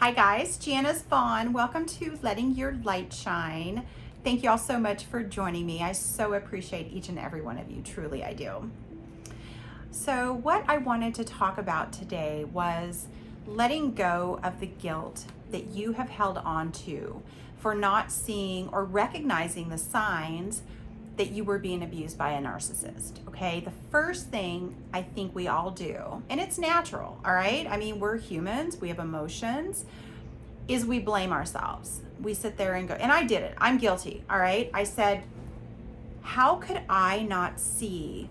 Hi guys, Janice Vaughn. Welcome to Letting Your Light Shine. Thank you all so much for joining me. I so appreciate each and every one of you. Truly, I do. So what I wanted to talk about today was letting go of the guilt that you have held on to for not seeing or recognizing the signs that you were being abused by a narcissist. Okay, the first thing I think we all do, and it's natural, all right? I mean, we're humans, we have emotions, is we blame ourselves. We sit there and go, and I did it, I'm guilty, all right? I said, how could I not see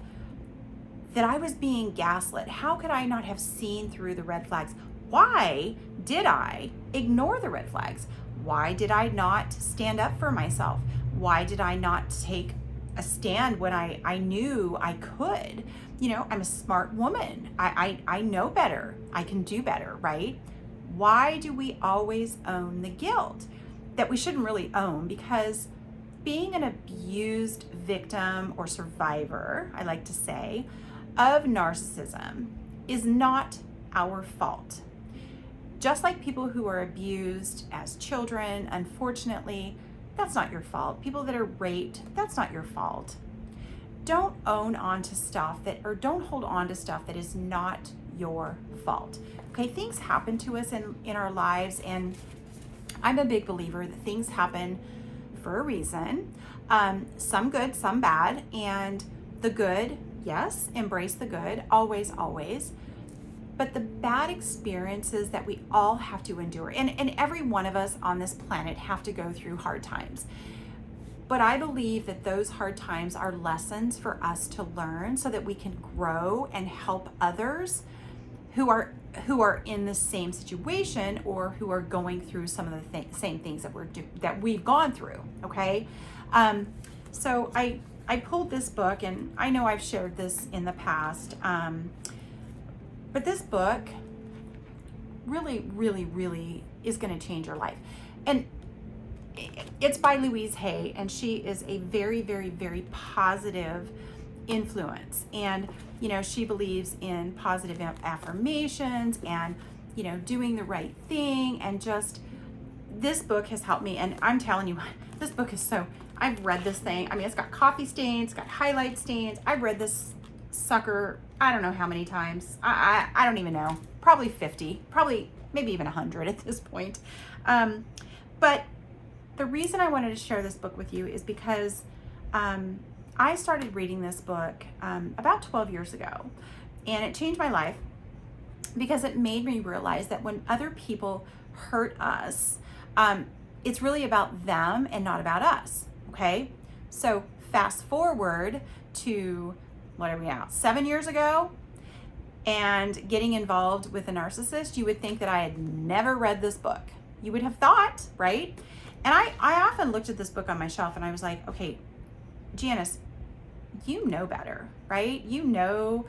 that I was being gaslit? How could I not have seen through the red flags? Why did I ignore the red flags? Why did I not stand up for myself? Why did I not take a stand when I knew I could? You know, I'm a smart woman. I know better. I can do better, right? Why do we always own the guilt that we shouldn't really own? Because being an abused victim or survivor, I like to say, of narcissism is not our fault. Just like people who are abused as children, unfortunately, that's not your fault. People that are raped, that's not your fault. Don't own on to stuff or don't hold on to stuff that is not your fault. Okay, things happen to us in our lives, and I'm a big believer that things happen for a reason. Some good, some bad, and the good, yes, embrace the good, always, always. But the bad experiences that we all have to endure, and every one of us on this planet have to go through hard times. But I believe that those hard times are lessons for us to learn so that we can grow and help others who are in the same situation or who are going through some of the same things that we've gone through. Okay, so I pulled this book, and I know I've shared this in the past. But this book really, really, really is going to change your life. And it's by Louise Hay, and she is a very, very, very positive influence. And, you know, she believes in positive affirmations and, you know, doing the right thing. And just, this book has helped me. And I'm telling you, this book is so, I've read this thing. I mean, it's got coffee stains, it's got highlight stains. I've read this sucker, I don't know how many times. I don't even know. Probably 50, probably maybe even 100 at this point. But the reason I wanted to share this book with you is because I started reading this book about 12 years ago, and it changed my life because it made me realize that when other people hurt us, it's really about them and not about us. Okay, so fast forward to, what are we now, 7 years ago, and getting involved with a narcissist, you would think that I had never read this book. You would have thought, right? And I often looked at this book on my shelf and I was like, okay, Janice, you know better, right? You know,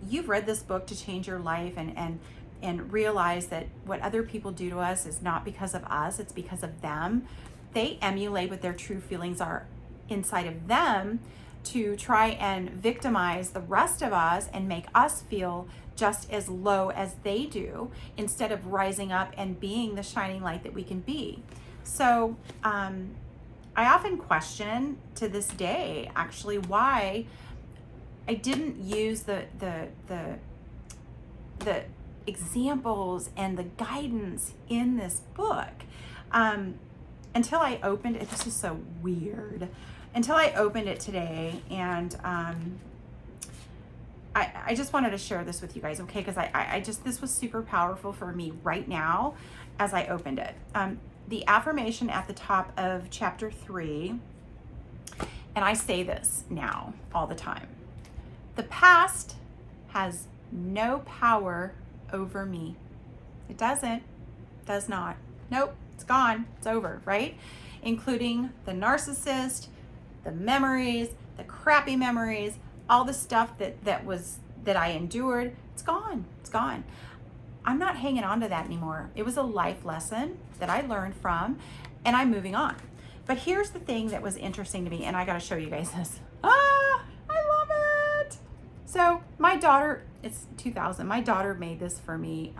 you've read this book to change your life and realize that what other people do to us is not because of us, it's because of them. They emulate what their true feelings are inside of them to try and victimize the rest of us and make us feel just as low as they do, instead of rising up and being the shining light that we can be. So I often question to this day, actually, why I didn't use the examples and the guidance in this book until I opened it. This is so weird. Until I opened it today, and I just wanted to share this with you guys, okay? Because I just, this was super powerful for me right now as I opened it. The affirmation at the top of chapter 3, and I say this now all the time: the past has no power over me. It does not. Nope, it's gone, it's over, right? Including the narcissist, the memories, the crappy memories, all the stuff that I endured, it's gone. I'm not hanging on to that anymore. It was a life lesson that I learned from, and I'm moving on. But here's the thing that was interesting to me, and I gotta show you guys this. I love it. So my daughter, it's 2000, my daughter made this for me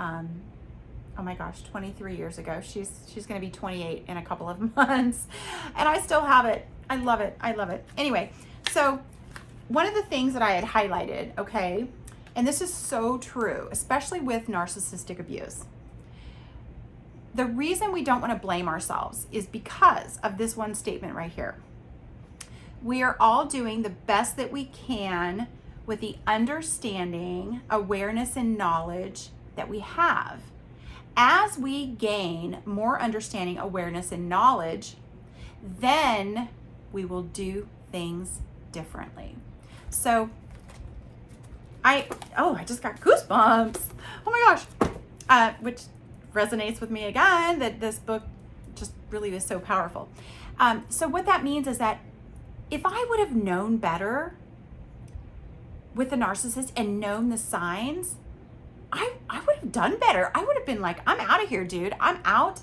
oh my gosh, 23 years ago. She's going to be 28 in a couple of months, and I still have it. I love it. I love it. Anyway, so one of the things that I had highlighted, okay, and this is so true, especially with narcissistic abuse. The reason we don't want to blame ourselves is because of this one statement right here. We are all doing the best that we can with the understanding, awareness, and knowledge that we have. As we gain more understanding, awareness, and knowledge, then we will do things differently. So I just got goosebumps. Oh my gosh. Which resonates with me again, that this book just really was so powerful. So what that means is that if I would have known better with the narcissist and known the signs, I would have done better. I would have been like, I'm out of here, dude. I'm out.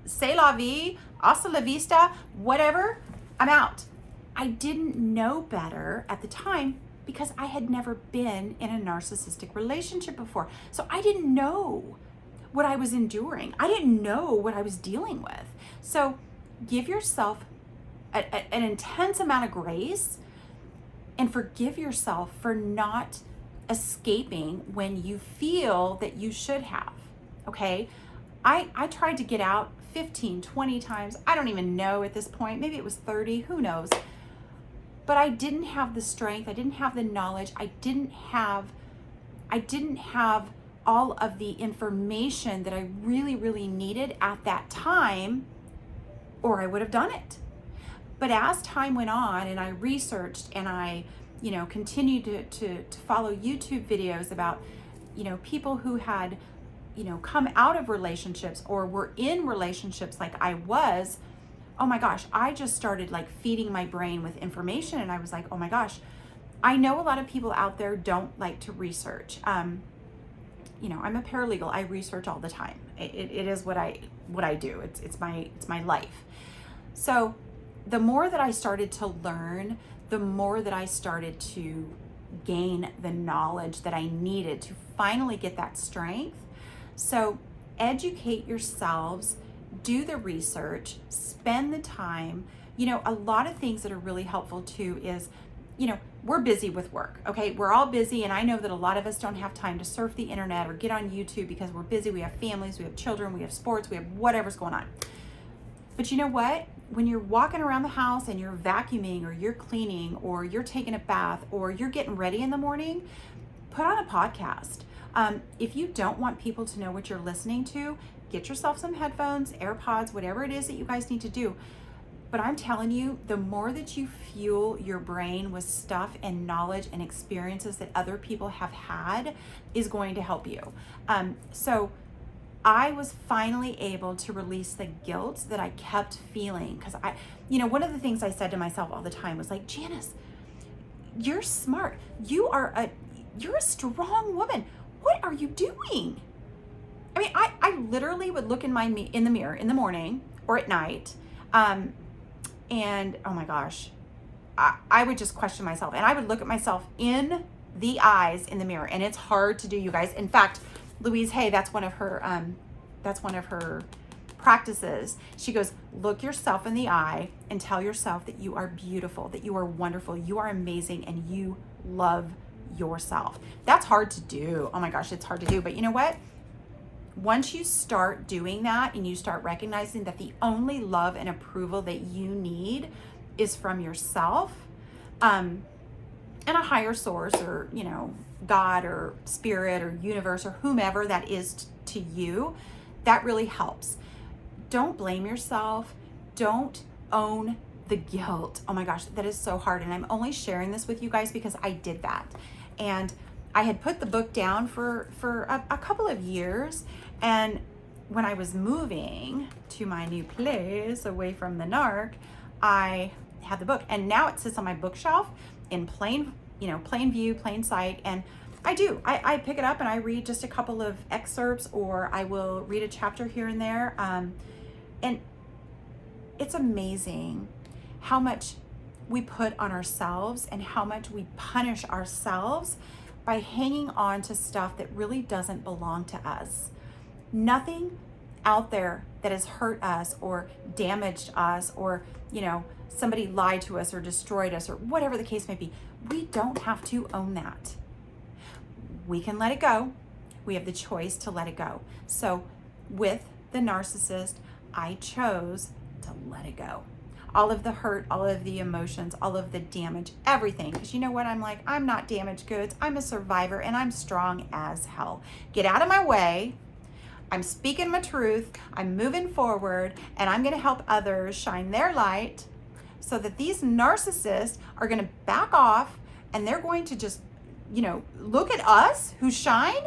C'est la vie. Hasta la vista. Whatever. I'm out. I didn't know better at the time because I had never been in a narcissistic relationship before. So I didn't know what I was enduring. I didn't know what I was dealing with. So give yourself an intense amount of grace and forgive yourself for not escaping when you feel that you should have, okay? I tried to get out 15, 20 times. I don't even know at this point. Maybe it was 30, who knows? But I didn't have the strength. I didn't have the knowledge. I didn't have all of the information that I really, really needed at that time, or I would have done it. But as time went on and I researched and I, continued to follow YouTube videos about, people who had, come out of relationships or were in relationships like I was, oh my gosh, I just started like feeding my brain with information. And I was like, oh my gosh, I know a lot of people out there don't like to research. I'm a paralegal. I research all the time. It is what I do. It's my life. So the more that I started to learn, the more that I started to gain the knowledge that I needed to finally get that strength. So educate yourselves, do the research, spend the time. A lot of things that are really helpful too is, we're busy with work, okay? We're all busy, and I know that a lot of us don't have time to surf the internet or get on YouTube because we're busy. We have families, we have children, we have sports, we have whatever's going on. But you know what? When you're walking around the house and you're vacuuming or you're cleaning or you're taking a bath or you're getting ready in the morning, put on a podcast. If you don't want people to know what you're listening to, get yourself some headphones, AirPods, whatever it is that you guys need to do. But I'm telling you, the more that you fuel your brain with stuff and knowledge and experiences that other people have had is going to help you. So I was finally able to release the guilt that I kept feeling, because one of the things I said to myself all the time was like, Janice, you're smart. You're a strong woman. What are you doing? I mean, I literally would look in the mirror in the morning or at night, and oh my gosh, I would just question myself, and I would look at myself in the eyes in the mirror, and it's hard to do, you guys. In fact, Louise Hay, that's one of her practices. She goes, look yourself in the eye and tell yourself that you are beautiful, that you are wonderful, you are amazing, and you love yourself. That's hard to do. Oh my gosh, it's hard to do. But you know what? Once you start doing that and you start recognizing that the only love and approval that you need is from yourself, and a higher source, or God or spirit or universe or whomever that is to you, that really helps. Don't blame yourself. Don't own the guilt. Oh my gosh, that is so hard. And I'm only sharing this with you guys because I did that. And I had put the book down for a couple of years. And when I was moving to my new place away from the narc, I had the book. And now it sits on my bookshelf in plain view, plain sight. And I pick it up and I read just a couple of excerpts, or I will read a chapter here and there. And it's amazing how much we put on ourselves and how much we punish ourselves by hanging on to stuff that really doesn't belong to us. Nothing out there that has hurt us or damaged us, or, somebody lied to us or destroyed us or whatever the case may be. We don't have to own that. We can let it go. We have the choice to let it go. So with the narcissist, I chose to let it go. All of the hurt, all of the emotions, all of the damage, everything. Because you know what? I'm not damaged goods. I'm a survivor and I'm strong as hell. Get out of my way. I'm speaking my truth. I'm moving forward, and I'm going to help others shine their light so that these narcissists are going to back off, and they're going to just, look at us who shine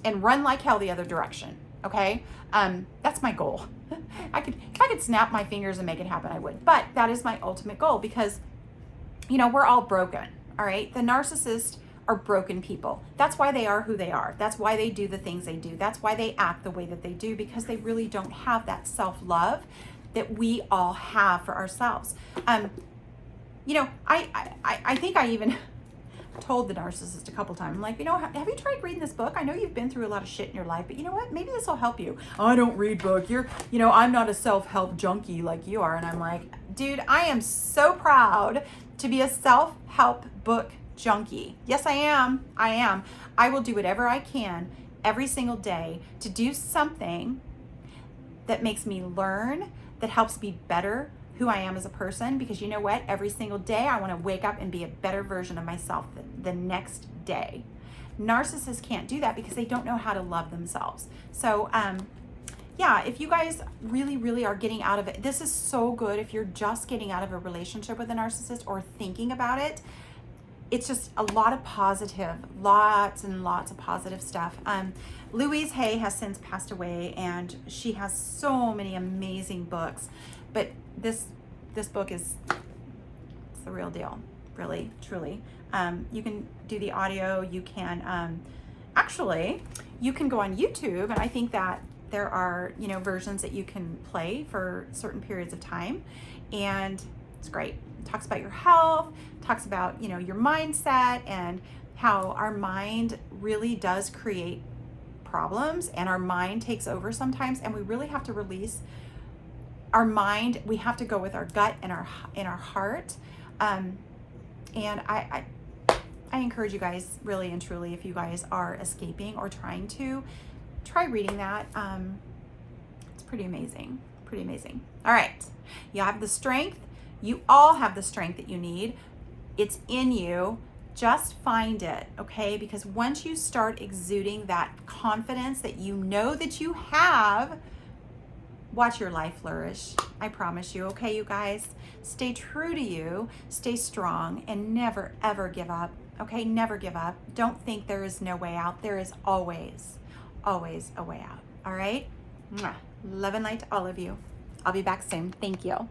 and run like hell the other direction. Okay? That's my goal. If I could snap my fingers and make it happen, I would. But that is my ultimate goal, because, we're all broken. All right? The narcissists are broken people. That's why they are who they are. That's why they do the things they do. That's why they act the way that they do, because they really don't have that self-love that we all have for ourselves. I think I even told the narcissist a couple times, I'm like, have you tried reading this book? I know you've been through a lot of shit in your life, but you know what? Maybe this will help you. I don't read books. I'm not a self-help junkie like you are. And I'm like, dude, I am so proud to be a self-help book junkie. Yes, I am. I will do whatever I can every single day to do something that makes me learn, that helps me better who I am as a person, because you know what? Every single day I want to wake up and be a better version of myself the next day. Narcissists can't do that because they don't know how to love themselves. So, if you guys really, really are getting out of it, this is so good. If you're just getting out of a relationship with a narcissist or thinking about it, it's just a lot of positive, lots and lots of positive stuff. Louise Hay has since passed away, and she has so many amazing books. But this book it's the real deal, really, truly. You can do the audio. You can actually, you can go on YouTube, and I think that there are versions that you can play for certain periods of time, and it's great. It talks about your health, talks about your mindset, and how our mind really does create problems, and our mind takes over sometimes, and we really have to release our mind. We have to go with our gut and our heart. And I encourage you guys, really and truly, if you guys are escaping or trying to, try reading that. It's pretty amazing. All right. You have the strength. You all have the strength that you need. It's in you. Just find it, okay? Because once you start exuding that confidence that you know that you have, watch your life flourish. I promise you, okay, you guys? Stay true to you, stay strong, and never, ever give up, okay? Never give up. Don't think there is no way out. There is always, always a way out, all right? Mwah. Love and light to all of you. I'll be back soon. Thank you.